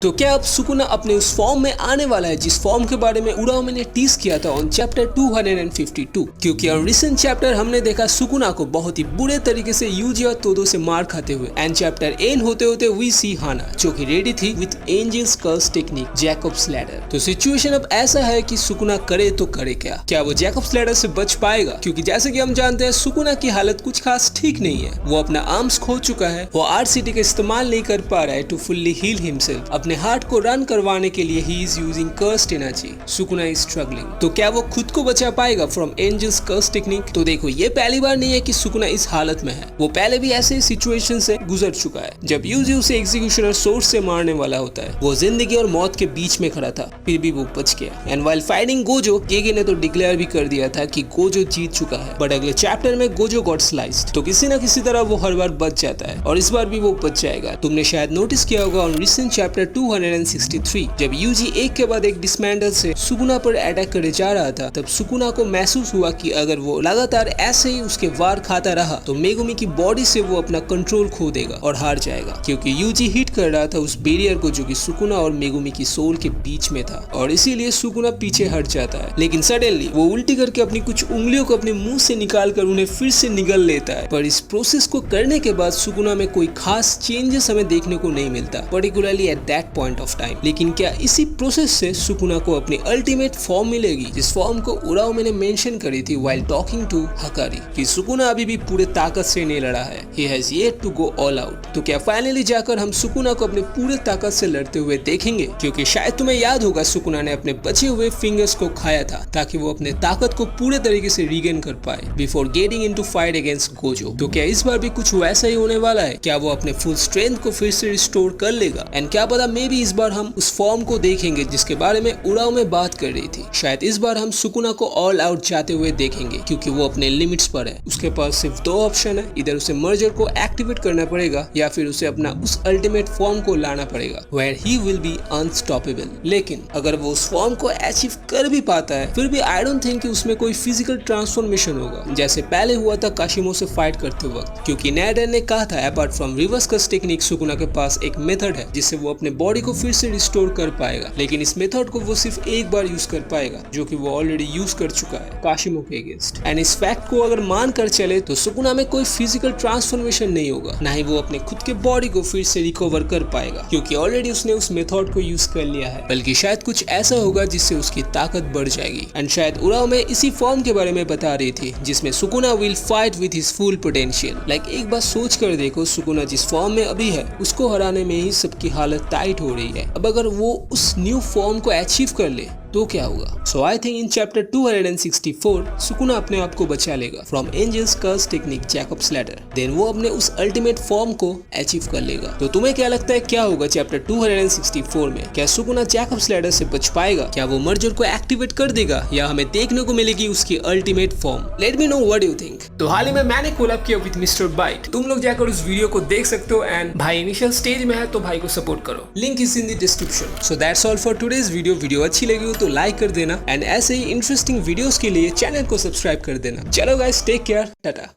तो क्या अब सुकुना अपने उस फॉर्म में आने वाला है जिस फॉर्म के बारे में उराओमे ने टीज किया था ऑन चैप्टर 252? क्योंकि ऑन रिसेंट चैप्टर हमने देखा सुकुना को बहुत ही बुरे तरीके से यूजी और तोदो से मार खाते हुए, एंड चैप्टर एंड होते होते वी सी हाना जो कि रेडी थी with Angel's curse technique Jacob's Ladder. तो सिचुएशन अब ऐसा है कि सुकुना करे तो करे क्या वो जैकब्स लैडर से बच पाएगा? क्योंकि जैसे कि हम जानते हैं सुकुना की हालत कुछ खास ठीक नहीं है। वो अपना आर्म्स खो चुका है, वो आरसीटी का इस्तेमाल नहीं कर पा रहा है टू फुल्ली हील हिमसेल्फ। अपने हार्ट को रन करवाने के लिए ही is using cursed energy. Sukuna is struggling. तो क्या वो खुद को बचा पाएगा फ्रॉम एंजल्स कर्स टेक्निक? तो देखो, ये पहली बार नहीं है कि सुकुना इस हालत में है। वो पहले भी ऐसे सिचुएशन से गुजर चुका है। जब यूजी उसे एग्जीक्यूशनर सोर्ड से मारने वाला होता है, वो जिंदगी और मौत के बीच में खड़ा था, फिर भी वो बच गया। एंड व्हाइल फाइटिंग गोजो, केगे ने तो डिक्लेयर भी कर दिया था कि गोजो जीत चुका है। बट अगले चैप्टर में गोजो गॉट स्लाइस्ड। तो किसी न किसी तरह वो हर बार बच जाता है और इस बार भी वो बच जाएगा। तुमने शायद नोटिस किया होगा ऑन रिसेंट चैप्टर 263 जब यूजी एक के बाद एक डिसमेंटल से सुकुना पर अटैक करे जा रहा था, तब सुकुना को महसूस हुआ कि अगर वो लगातार ऐसे ही उसके वार खाता रहा तो मेगुमी की बॉडी से वो अपना कंट्रोल खो देगा और हार जाएगा। क्योंकि यूजी हिट कर रहा था उस बैरियर को जो कि सुकुना और मेगुमी की सोल के बीच में था, और इसीलिए सुकुना पीछे हट जाता है। लेकिन सडनली वो उल्टी करके अपनी कुछ उंगलियों को अपने मुंह से निकाल कर उन्हें फिर से निगल लेता है। पर इस प्रोसेस को करने के बाद सुकुना में कोई खास चेंजेस हमें देखने को नहीं मिलता, particularly at that point of time. लेकिन क्या इसी प्रोसेस से सुकुना को अपनी अल्टीमेट फॉर्म मिलेगी, जिस फॉर्म को उराओमे ने मेंशन करी थी व्हाइल टॉकिंग टू हकारी कि सुकुना अभी भी पूरे ताकत से नहीं लड़ा है, he has yet to go all out. तो क्या फाइनली जाकर हम सुकुना को अपने पूरे ताकत से लड़ते हुए देखेंगे? क्योंकि शायद तुम्हें याद होगा सुकुना ने अपने बचे हुए फिंगर्स को खाया था ताकि वो अपने ताकत को पूरे तरीके से रीगेन कर पाए before getting into fight against Gojo. तो क्या इस बार भी कुछ वैसा ही होने वाला है? क्या वो अपने फुल स्ट्रेंथ को फिर से रिस्टोर कर लेगा? एंड क्या पता मे बी इस बार हम उस फॉर्म को देखेंगे जिसके बारे में उराओमे बात कर रही थी। शायद इस बार हम सुकुना को ऑल आउट जाते हुए देखेंगे, क्योंकि वो अपने लिमिट्स पर है। उसके पास सिर्फ दो ऑप्शन है, इधर उसे मर्जर को एक्टिवेट करना पड़ेगा या फिर उसे अपना उस अल्टीमेट फॉर्म को लाना पड़ेगा where he will be unstoppable. लेकिन अगर वो उस फॉर्म को अचीव कर भी पाता है, फिर भी आई डोंट थिंक कि उसमें कोई फिजिकल ट्रांसफॉर्मेशन होगा जैसे पहले हुआ था काशिमो से फाइट करते वक्त। क्योंकि नेडर ने कहा था apart from reverse curse technique Sukuna के पास एक मेथड है जिससे वो अपने बॉडी को फिर से रिस्टोर कर पाएगा। लेकिन इस मेथड को वो सिर्फ एक बार यूज कर पाएगा, जो कि वो ऑलरेडी यूज कर चुका है काशिमो के अगेंस्ट। एंड इस फैक्ट को अगर मान कर चले तो सुकुना में कोई फिजिकल ट्रांसफॉर्मेशन नहीं होगा, ना ही वो अपने खुद के बॉडी को फिर से रिकवर कर पाएगा, क्योंकि ऑलरेडी उसने उस मेथड को यूज कर लिया है। बल्कि शायद कुछ ऐसा होगा जिससे उसकी ताकत बढ़ जाएगी। एंड शायद उराओमे इसी फॉर्म के बारे में बता रही थी जिसमें Sukuna will fight with his full potential. Like एक बार सोच कर देखो, सुकुना जिस फॉर्म में अभी है उसको हराने में ही सबकी हालत टाइट हो रही है। अब अगर वो उस न्यू फॉर्म को अचीव कर ले तो क्या होगा? So I think in chapter 264 Sukuna अपने आप को बचा लेगा from angel's curse technique Jacob's ladder. Then वो अपने उस अल्टीमेट फॉर्म को अचीव कर लेगा। तो तुम्हें क्या लगता है क्या होगा चैप्टर 264 में? क्या सुकुना जैकब्स लैडर से बच पाएगा? क्या वो मर्जर को एक्टिवेट कर देगा या हमें देखने को मिलेगी उसकी ultimate form? Let me know what you think. तो हाल ही में मैंने कोलैब किया विद मिस्टर बाइट, तुम लोग जाकर उस वीडियो को देख सकते हो। एंड भाई इनिशियल स्टेज में है तो भाई को सपोर्ट करो, link is in the description. So that's all for today's video अच्छी लगी हो तो लाइक कर देना, एंड ऐसे ही इंटरेस्टिंग वीडियोस के लिए चैनल को सब्सक्राइब कर देना। चलो गाइस, टेक केयर, टाटा।